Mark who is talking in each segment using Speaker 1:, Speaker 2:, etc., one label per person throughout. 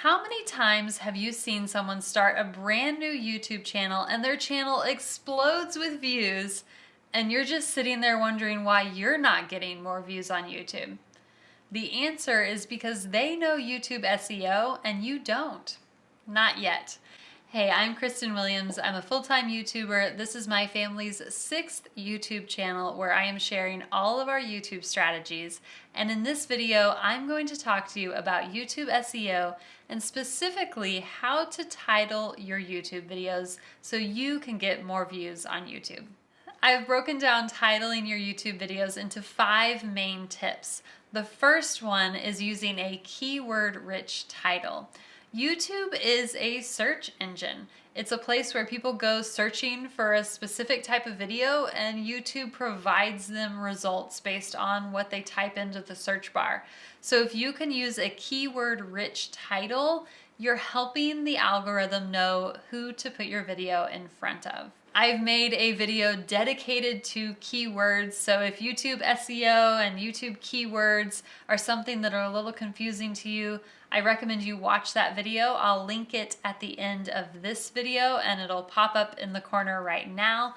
Speaker 1: How many times have you seen someone start a brand new YouTube channel and their channel explodes with views and you're just sitting there wondering why you're not getting more views on YouTube? The answer is because they know YouTube SEO and you don't. Not yet. Hey, I'm Kristen Williams. I'm a full-time YouTuber. This is my family's 6th YouTube channel where I am sharing all of our YouTube strategies. And in this video, I'm going to talk to you about YouTube SEO and specifically how to title your YouTube videos so you can get more views on YouTube. I've broken down titling your YouTube videos into 5 main tips. The first one is using a keyword-rich title. YouTube is a search engine. It's a place where people go searching for a specific type of video and YouTube provides them results based on what they type into the search bar. So if you can use a keyword-rich title, you're helping the algorithm know who to put your video in front of. I've made a video dedicated to keywords, so if YouTube SEO and YouTube keywords are something that are a little confusing to you, I recommend you watch that video. I'll link it at the end of this video and it'll pop up in the corner right now.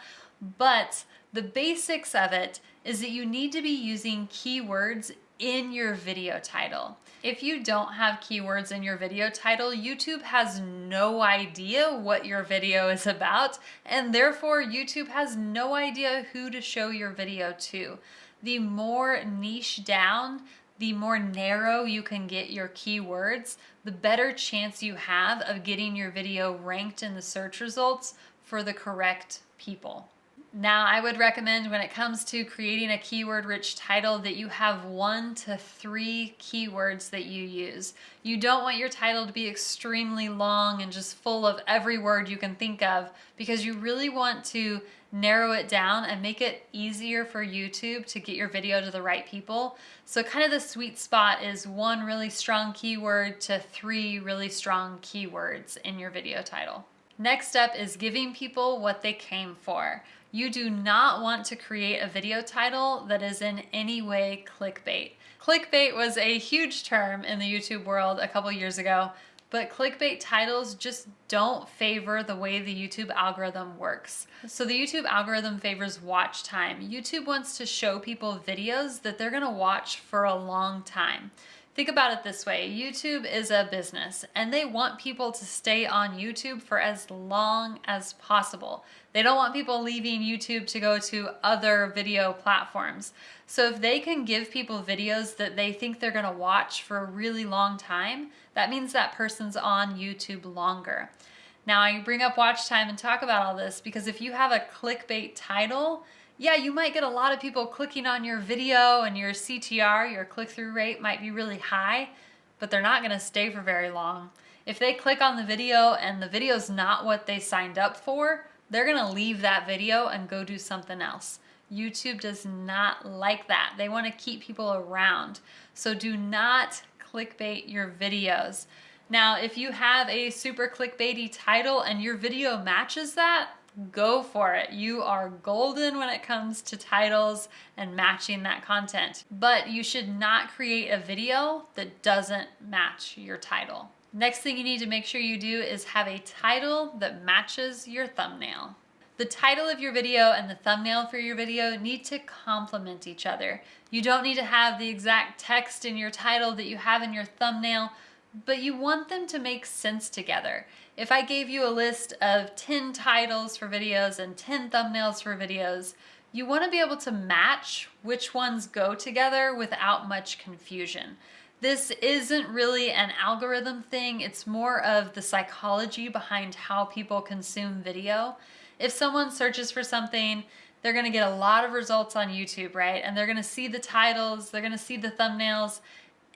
Speaker 1: But the basics of it is that you need to be using keywords in your video title. If you don't have keywords in your video title, YouTube has no idea what your video is about, and therefore YouTube has no idea who to show your video to. The more niche down, the more narrow you can get your keywords, the better chance you have of getting your video ranked in the search results for the correct people. Now, I would recommend when it comes to creating a keyword-rich title that you have 1 to 3 keywords that you use. You don't want your title to be extremely long and just full of every word you can think of because you really want to narrow it down and make it easier for YouTube to get your video to the right people. So kind of the sweet spot is 1 really strong keyword to 3 really strong keywords in your video title. Next up is giving people what they came for. You do not want to create a video title that is in any way clickbait. Clickbait was a huge term in the YouTube world a couple years ago, but clickbait titles just don't favor the way the YouTube algorithm works. So the YouTube algorithm favors watch time. YouTube wants to show people videos that they're gonna watch for a long time. Think about it this way, YouTube is a business and they want people to stay on YouTube for as long as possible. They don't want people leaving YouTube to go to other video platforms. So if they can give people videos that they think they're gonna watch for a really long time, that means that person's on YouTube longer. Now I bring up watch time and talk about all this because if you have a clickbait title, yeah, you might get a lot of people clicking on your video and your CTR, your click-through rate might be really high, but they're not gonna stay for very long. If they click on the video and the video's not what they signed up for, they're gonna leave that video and go do something else. YouTube does not like that. They wanna keep people around. So do not clickbait your videos. Now, if you have a super clickbaity title and your video matches that, go for it. You are golden when it comes to titles and matching that content. But you should not create a video that doesn't match your title. Next thing you need to make sure you do is have a title that matches your thumbnail. The title of your video and the thumbnail for your video need to complement each other. You don't need to have the exact text in your title that you have in your thumbnail, but you want them to make sense together. If I gave you a list of 10 titles for videos and 10 thumbnails for videos, you want to be able to match which ones go together without much confusion. This isn't really an algorithm thing, it's more of the psychology behind how people consume video. If someone searches for something, they're going to get a lot of results on YouTube, right? And they're going to see the titles, they're going to see the thumbnails,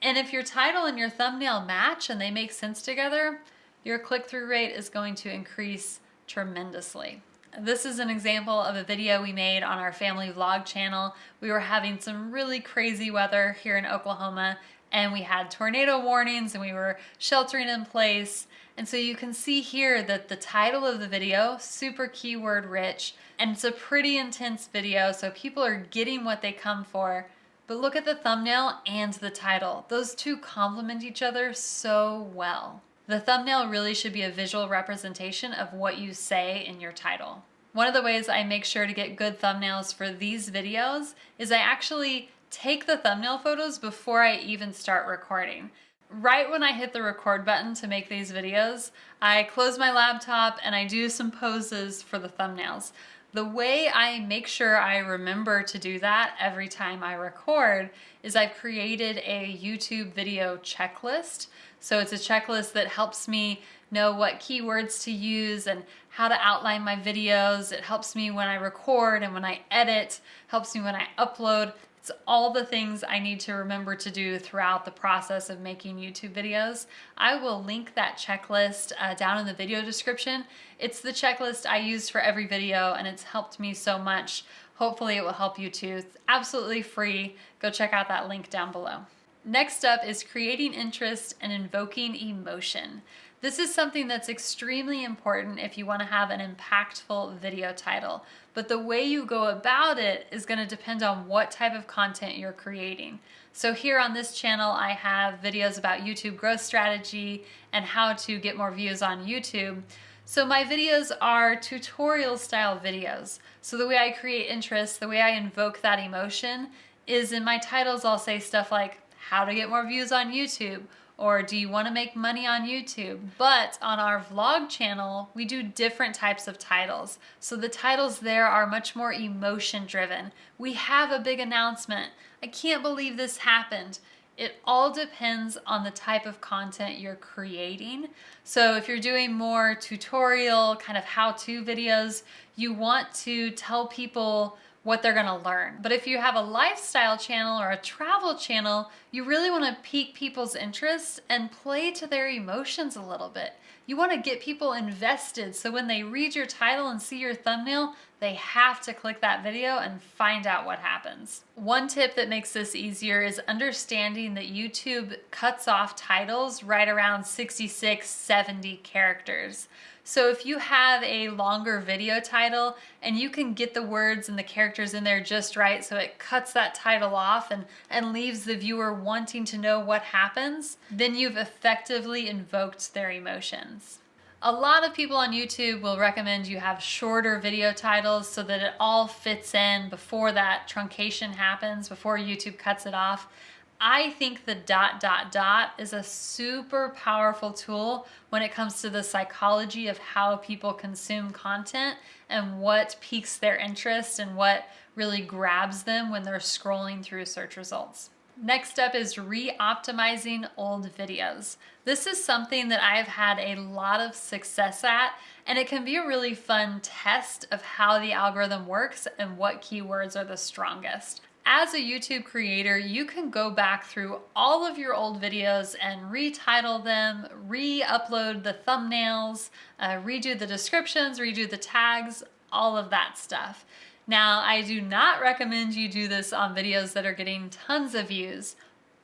Speaker 1: and if your title and your thumbnail match and they make sense together, your click-through rate is going to increase tremendously. This is an example of a video we made on our family vlog channel. We were having some really crazy weather here in Oklahoma and we had tornado warnings and we were sheltering in place. And so you can see here that the title of the video, super keyword rich, and it's a pretty intense video, so people are getting what they come for. But look at the thumbnail and the title. Those two complement each other so well. The thumbnail really should be a visual representation of what you say in your title. One of the ways I make sure to get good thumbnails for these videos is I actually take the thumbnail photos before I even start recording. Right when I hit the record button to make these videos, I close my laptop and I do some poses for the thumbnails. The way I make sure I remember to do that every time I record is I've created a YouTube video checklist. So it's a checklist that helps me know what keywords to use and how to outline my videos. It helps me when I record and when I edit, helps me when I upload. It's all the things I need to remember to do throughout the process of making YouTube videos. I will link that checklist down in the video description. It's the checklist I used for every video and it's helped me so much. Hopefully it will help you too. It's absolutely free. Go check out that link down below. Next up is creating interest and invoking emotion. This is something that's extremely important if you want to have an impactful video title, but the way you go about it is going to depend on what type of content you're creating. So here on this channel, I have videos about YouTube growth strategy and how to get more views on YouTube. So my videos are tutorial style videos. So the way I create interest, the way I invoke that emotion is in my titles, I'll say stuff like how to get more views on YouTube, or do you want to make money on YouTube? But on our vlog channel, we do different types of titles. So the titles there are much more emotion driven. We have a big announcement. I can't believe this happened. It all depends on the type of content you're creating. So if you're doing more tutorial, kind of how-to videos, you want to tell people what they're gonna learn. But if you have a lifestyle channel or a travel channel, you really wanna pique people's interest and play to their emotions a little bit. You wanna get people invested so when they read your title and see your thumbnail, they have to click that video and find out what happens. One tip that makes this easier is understanding that YouTube cuts off titles right around 66, 70 characters. So if you have a longer video title and you can get the words and the characters in there just right so it cuts that title off and leaves the viewer wanting to know what happens, then you've effectively invoked their emotions. A lot of people on YouTube will recommend you have shorter video titles so that it all fits in before that truncation happens, before YouTube cuts it off. I think the ... is a super powerful tool when it comes to the psychology of how people consume content and what piques their interest and what really grabs them when they're scrolling through search results. Next up is reoptimizing old videos. This is something that I've had a lot of success at, and it can be a really fun test of how the algorithm works and what keywords are the strongest. As a YouTube creator, you can go back through all of your old videos and retitle them, re-upload the thumbnails, redo the descriptions, redo the tags, all of that stuff. Now, I do not recommend you do this on videos that are getting tons of views,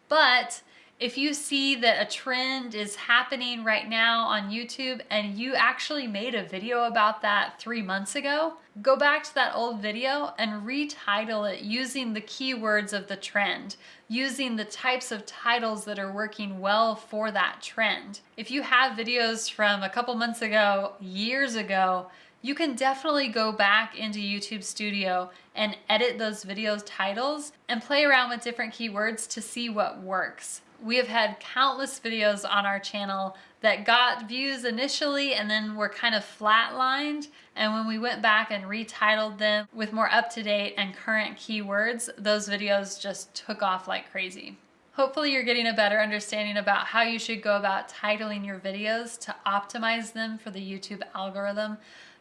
Speaker 1: but if you see that a trend is happening right now on YouTube and you actually made a video about that 3 months ago, go back to that old video and retitle it using the keywords of the trend, using the types of titles that are working well for that trend. If you have videos from a couple months ago, years ago, you can definitely go back into YouTube Studio and edit those videos titles and play around with different keywords to see what works. We have had countless videos on our channel that got views initially and then were kind of flatlined, and when we went back and retitled them with more up-to-date and current keywords, those videos just took off like crazy. Hopefully you're getting a better understanding about how you should go about titling your videos to optimize them for the YouTube algorithm.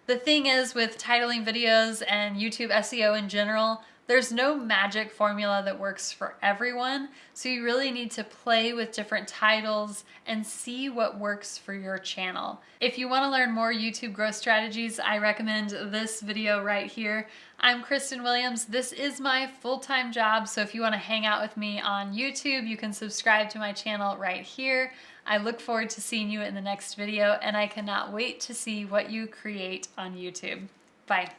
Speaker 1: The thing is, with titling videos and YouTube SEO in general, there's no magic formula that works for everyone, so you really need to play with different titles and see what works for your channel. If you want to learn more YouTube growth strategies, I recommend this video right here. I'm Kristen Williams. This is my full-time job, so if you want to hang out with me on YouTube, you can subscribe to my channel right here. I look forward to seeing you in the next video, and I cannot wait to see what you create on YouTube. Bye.